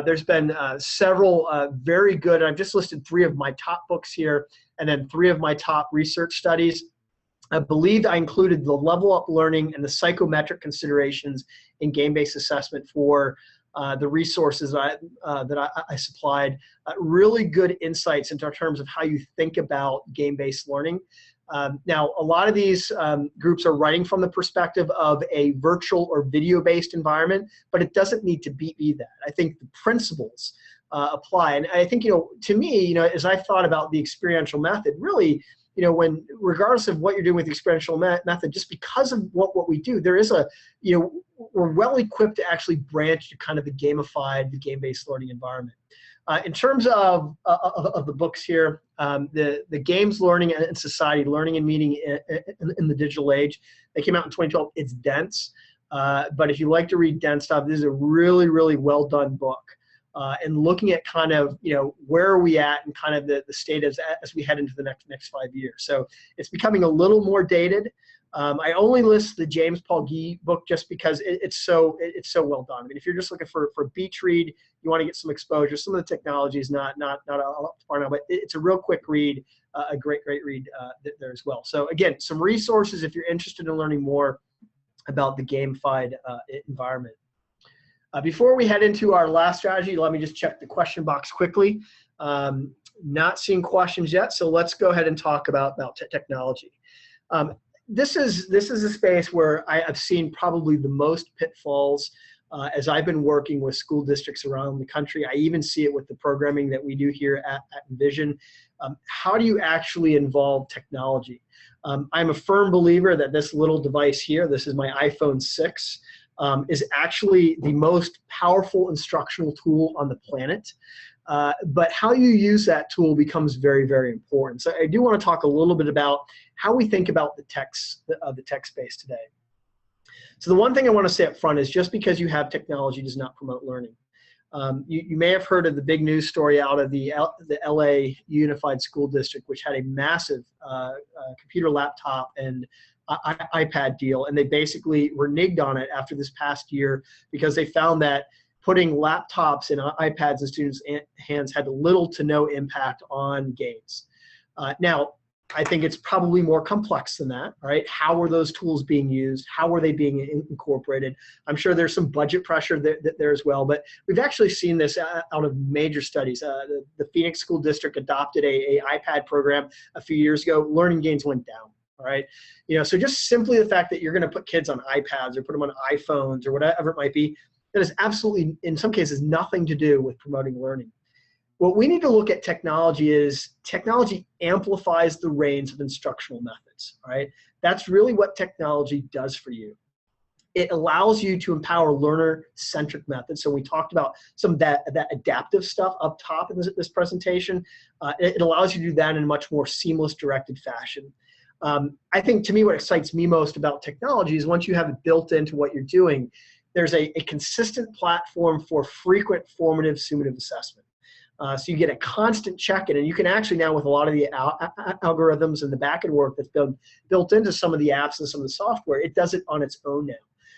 A: there's been several very good. I've just listed 3 of my top books here, and then 3 of my top research studies. I believe I included the level up learning and the psychometric considerations in game-based assessment for the resources that I supplied. Really good insights into terms of how you think about game-based learning. Now, a lot of these groups are writing from the perspective of a virtual or video-based environment, but it doesn't need to be that. I think the principles apply. And I think, to me, as I thought about the experiential method, really, regardless of what you're doing with the experiential method, just because of what we do, there is we're well equipped to actually branch to kind of the gamified, the game-based learning environment. In terms of the books here, the Games, Learning and Society, Learning and Meaning in the Digital Age, they came out in 2012. It's dense, but if you like to read dense stuff, this is a really, really well done book. And looking at kind of, where are we at and kind of the state as we head into the next 5 years. So it's becoming a little more dated. I only list the James Paul Gee book just because it's so well done. I mean, if you're just looking for a beach read, you want to get some exposure. Some of the technology is not up to par now, but it's a real quick read, a great read there as well. So again, some resources if you're interested in learning more about the gamified environment. Before we head into our last strategy, let me just check the question box quickly. Not seeing questions yet, so let's go ahead and talk about technology. This is a space where I've seen probably the most pitfalls as I've been working with school districts around the country. I even see it with the programming that we do here at Envision. How do you actually involve technology? I'm a firm believer that this little device here, this is my iPhone 6, is actually the most powerful instructional tool on the planet. But how you use that tool becomes very, very important. So I do want to talk a little bit about how we think about the tech space today. So the one thing I want to say up front is just because you have technology does not promote learning. You may have heard of the big news story out of the LA Unified School District, which had a massive computer laptop and iPad deal, and they basically reneged on it after this past year because they found that putting laptops and iPads in students' hands had little to no impact on games. Now, I think it's probably more complex than that, right? How were those tools being used? How were they being incorporated? I'm sure there's some budget pressure there as well, but we've actually seen this out of major studies. The Phoenix School District adopted a iPad program a few years ago. Learning gains went down. All right, so just simply the fact that you're going to put kids on iPads or put them on iPhones or whatever it might be, that is absolutely, in some cases, nothing to do with promoting learning. What we need to look at technology is technology amplifies the range of instructional methods. All right, that's really what technology does for you. It allows you to empower learner-centric methods. So we talked about some of that adaptive stuff up top in this presentation. It allows you to do that in a much more seamless, directed fashion. I think, to me, what excites me most about technology is once you have it built into what you're doing, there's a consistent platform for frequent formative summative assessment. So you get a constant check-in, and you can actually now, with a lot of the algorithms and the back-end work that's been built into some of the apps and some of the software, it does it on its own now.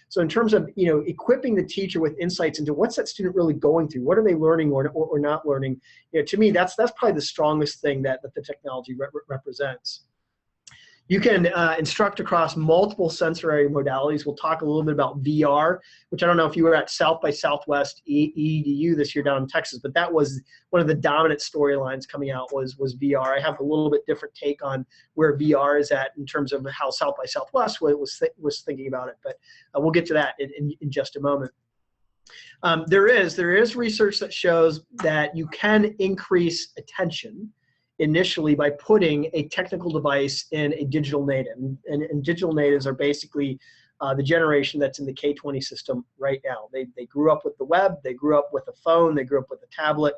A: So in terms of equipping the teacher with insights into what's that student really going through, what are they learning or not learning, to me that's probably the strongest thing that the technology represents. You can instruct across multiple sensory modalities. We'll talk a little bit about VR, which I don't know if you were at South by Southwest EDU this year down in Texas, but that was one of the dominant storylines coming out was VR. I have a little bit different take on where VR is at in terms of how South by Southwest was thinking about it, but we'll get to that in just a moment. There is research that shows that you can increase attention initially by putting a technical device in a digital native. And digital natives are basically the generation that's in the K20 system right now. They grew up with the web, they grew up with a phone, they grew up with a tablet.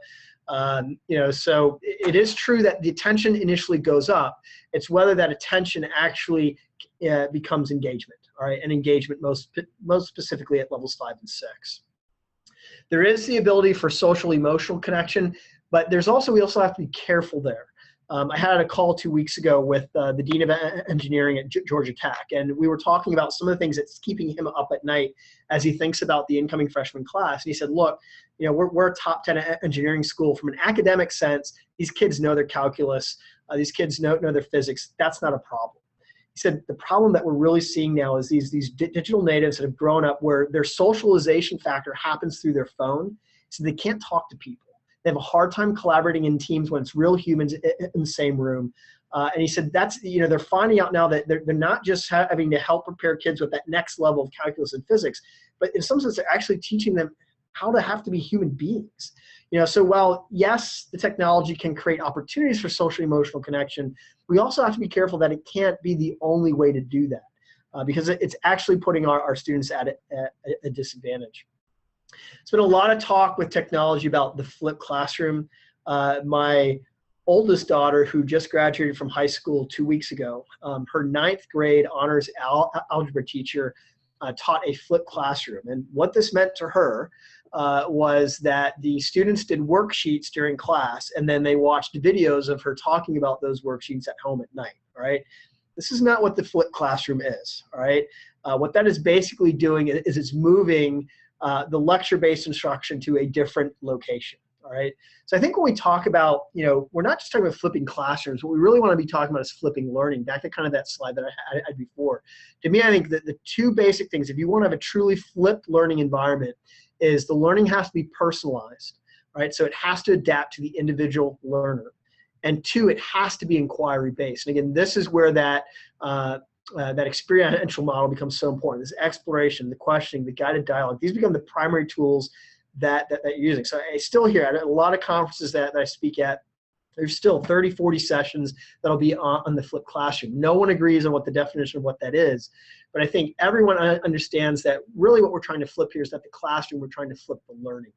A: So it is true that the attention initially goes up. It's whether that attention actually becomes engagement, all right, and engagement most specifically at levels 5 and 6. There is the ability for social emotional connection, but we also have to be careful there. I had a call 2 weeks ago with the Dean of Engineering at Georgia Tech, and we were talking about some of the things that's keeping him up at night as he thinks about the incoming freshman class. And he said, look, we're a top 10 engineering school. From an academic sense, these kids know their calculus, these kids know their physics. That's not a problem. He said the problem that we're really seeing now is these digital natives that have grown up where their socialization factor happens through their phone, so they can't talk to people. They have a hard time collaborating in teams when it's real humans in the same room. And he said they're finding out now that they're not just having to help prepare kids with that next level of calculus and physics, but in some sense they're actually teaching them how to have to be human beings. So while yes, the technology can create opportunities for social emotional connection, we also have to be careful that it can't be the only way to do that because it's actually putting our students at a disadvantage. There's been a lot of talk with technology about the flipped classroom. My oldest daughter, who just graduated from high school 2 weeks ago, her 9th grade honors algebra teacher taught a flipped classroom. And what this meant to her was that the students did worksheets during class, and then they watched videos of her talking about those worksheets at home at night, all right? This is not what the flipped classroom is, all right? What that is basically doing is it's moving the lecture-based instruction to a different location, all right? So I think when we talk about, we're not just talking about flipping classrooms. What we really want to be talking about is flipping learning, back to kind of that slide that I had before. To me, I think that the two basic things, if you want to have a truly flipped learning environment, is the learning has to be personalized, right? So it has to adapt to the individual learner. And 2, it has to be inquiry-based. And again, this is where that experiential model becomes so important. This exploration, the questioning, the guided dialogue, these become the primary tools that you're using. So I still hear at a lot of conferences that I speak at, there's still 30, 40 sessions that'll be on the flipped classroom. No one agrees on what the definition of what that is, but I think everyone understands that really what we're trying to flip here is that the classroom, we're trying to flip the learning.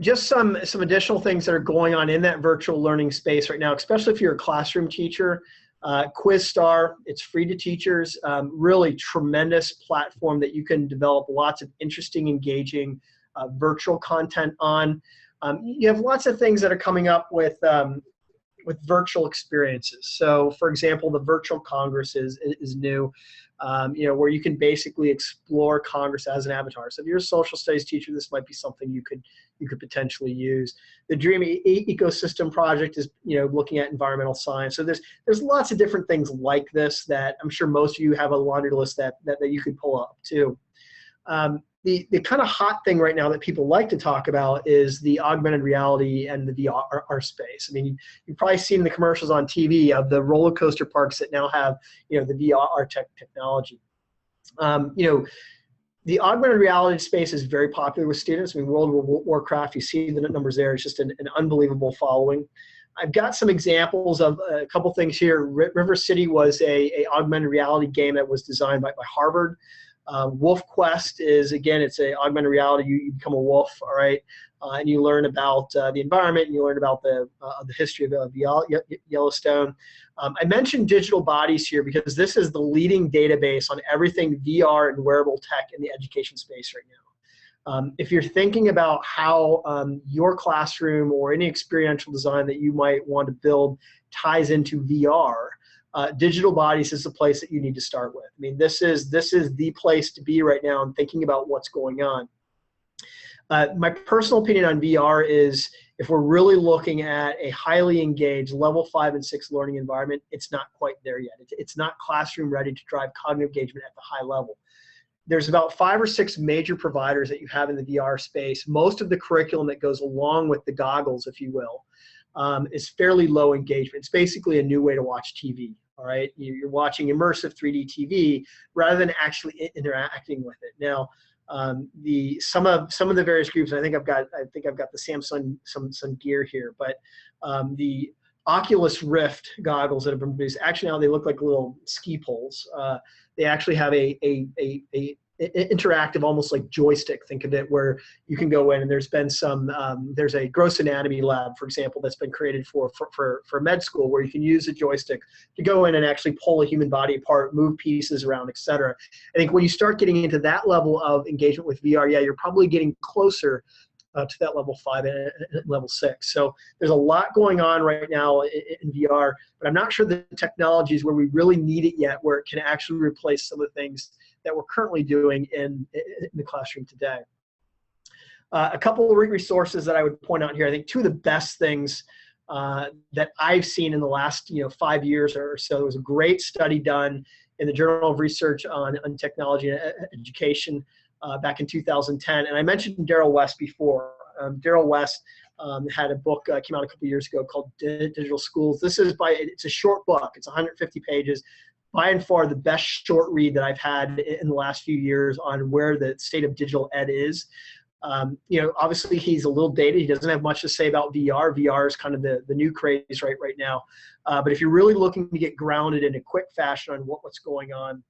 A: Just some additional things that are going on in that virtual learning space right now, especially if you're a classroom teacher. QuizStar, it's free to teachers, really tremendous platform that you can develop lots of interesting, engaging virtual content on. You have lots of things that are coming up with virtual experiences. So for example, the virtual Congress is new, where you can basically explore Congress as an avatar. So if you're a social studies teacher, this might be something you could potentially use. The Dream Ecosystem Project is looking at environmental science. So there's lots of different things like this that I'm sure most of you have a laundry list that you could pull up too. The kind of hot thing right now that people like to talk about is the augmented reality and the VR space. I mean, you've probably seen the commercials on TV of the roller coaster parks that now have, the VR technology. The augmented reality space is very popular with students. I mean, World of Warcraft, you see the numbers there. It's just an unbelievable following. I've got some examples of a couple things here. River City was a augmented reality game that was designed by Harvard. Wolf Quest is, again, it's a augmented reality. You become a wolf, all right, and you learn about the environment, and you learn about the history of Yellowstone. I mentioned digital bodies here because this is the leading database on everything VR and wearable tech in the education space right now. If you're thinking about how your classroom or any experiential design that you might want to build ties into VR, digital bodies is the place that you need to start with. I mean, this is the place to be right now and thinking about what's going on. My personal opinion on VR is if we're really looking at a highly engaged level 5 and 6 learning environment, it's not quite there yet. It's not classroom ready to drive cognitive engagement at the high level. There's about 5 or 6 major providers that you have in the VR space. Most of the curriculum that goes along with the goggles, if you will, is fairly low engagement. It's basically a new way to watch TV. All right, you're watching immersive 3D TV rather than actually interacting with it. Now, some of the various groups. I think I've got the Samsung some gear here, but the Oculus Rift goggles that have been produced, actually now they look like little ski poles. They actually have a interactive, almost like joystick, think of it, where you can go in and there's been some, there's a gross anatomy lab, for example, that's been created for med school where you can use a joystick to go in and actually pull a human body apart, move pieces around, etc. I think when you start getting into that level of engagement with VR, yeah, you're probably getting closer to that level 5 and level 6. So there's a lot going on right now in VR, but I'm not sure the technology is where we really need it yet, where it can actually replace some of the things that we're currently doing in the classroom today. A couple of resources that I would point out here. I think 2 of the best things that I've seen in the last 5 years or so. There was a great study done in the Journal of Research on Technology and Education back in 2010. And I mentioned Darrell West before. Darrell West had a book came out a couple years ago called Digital Schools. It's a short book. It's 150 pages. By and far the best short read that I've had in the last few years on where the state of digital ed is. Obviously he's a little dated. He doesn't have much to say about VR. VR is kind of the new craze right now. But if you're really looking to get grounded in a quick fashion on what's going on,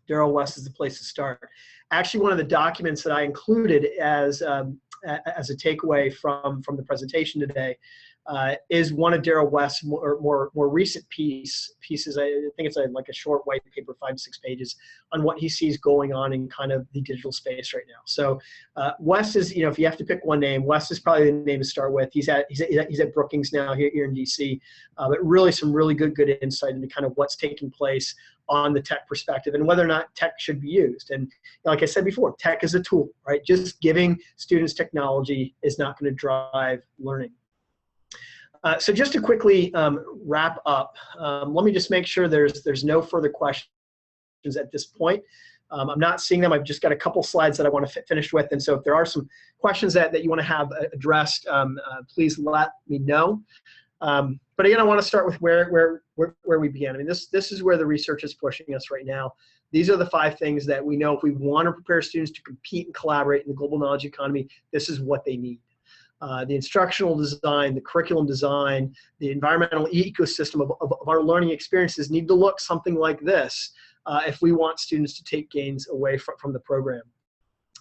A: Darrell West is the place to start. Actually, one of the documents that I included as a takeaway from the presentation today is one of Darrell West's more recent pieces. I think it's like a short white paper, 5 to 6 pages, on what he sees going on in kind of the digital space right now. So West is, if you have to pick one name, West is probably the name to start with. He's at Brookings now here in DC, but really some really good insight into kind of what's taking place on the tech perspective and whether or not tech should be used. And like I said before, tech is a tool, right? Just giving students technology is not going to drive learning. So just to quickly wrap up, let me just make sure there's no further questions at this point. I'm not seeing them. I've just got a couple slides that I want to finish with. And so if there are some questions that you want to have addressed, please let me know. But again, I want to start with where we began. I mean, this is where the research is pushing us right now. These are the 5 things that we know if we want to prepare students to compete and collaborate in the global knowledge economy, this is what they need. The instructional design, the curriculum design, the environmental ecosystem of our learning experiences need to look something like this if we want students to take gains away from the program.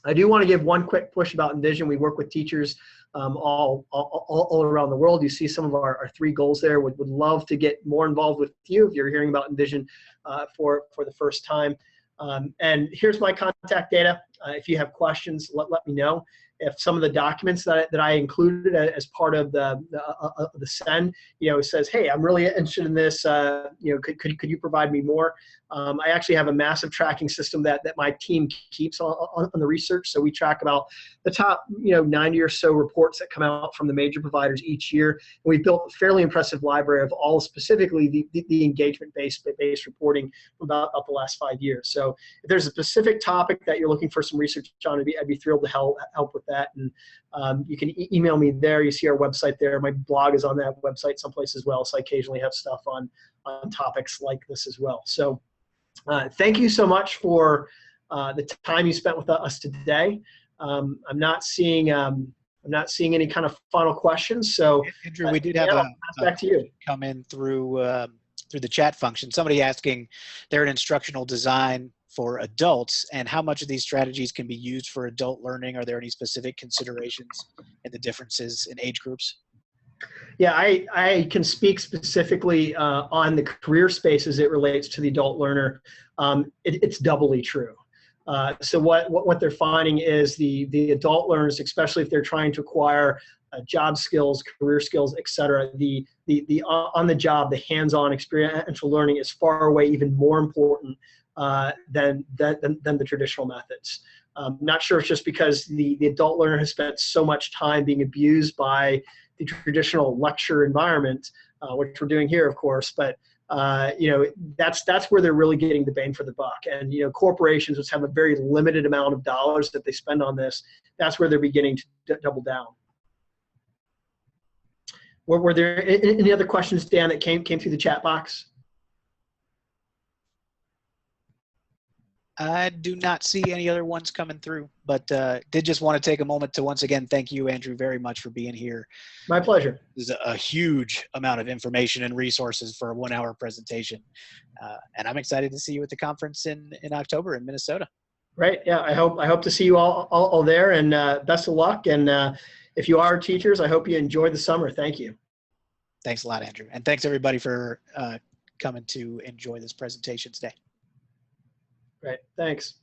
A: I do want to give one quick push about Envision. We work with teachers all around the world. You see some of our 3 goals there. Would love to get more involved with you if you're hearing about Envision for the first time. And here's my contact data. If you have questions, let me know. If some of the documents that I included as part of the send, says, hey, I'm really interested in this, could you provide me more? I actually have a massive tracking system that my team keeps on the research. So we track about the top 90 or so reports that come out from the major providers each year. And we've built a fairly impressive library of all specifically the engagement-based reporting about the last 5 years. So if there's a specific topic that you're looking for some research on, I'd be thrilled to help with that. And you can email me there. You see our website there. My blog is on that website someplace as well. So I occasionally have stuff on topics like this as well. So thank you so much for the time you spent with us today. I'm not seeing any kind of final questions. So
B: Andrew, we did have
A: back to you.
B: Come in through the chat function. Somebody asking, they're in instructional design for adults, and how much of these strategies can be used for adult learning? Are there any specific considerations in the differences in age groups?
A: Yeah, I can speak specifically on the career space as it relates to the adult learner. It's doubly true. So what they're finding is the adult learners, especially if they're trying to acquire job skills, career skills, et cetera, the on the job, the hands-on experiential learning is far away even more important than the traditional methods. Not sure if it's just because the adult learner has spent so much time being abused by the traditional lecture environment, which we're doing here, of course, but that's where they're really getting the bang for the buck. And corporations, which have a very limited amount of dollars that they spend on this, that's where they're beginning to double down. Were there any other questions, Dan, that came through the chat box?
B: I do not see any other ones coming through, but did just want to take a moment to once again thank you, Andrew, very much for being here.
A: My pleasure.
B: This is a huge amount of information and resources for a 1-hour presentation. And I'm excited to see you at the conference in October in Minnesota.
A: Right. Yeah, I hope to see you all there, and best of luck. And if you are teachers, I hope you enjoy the summer. Thank you.
B: Thanks a lot, Andrew. And thanks everybody for coming to enjoy this presentation today.
A: Right. Thanks.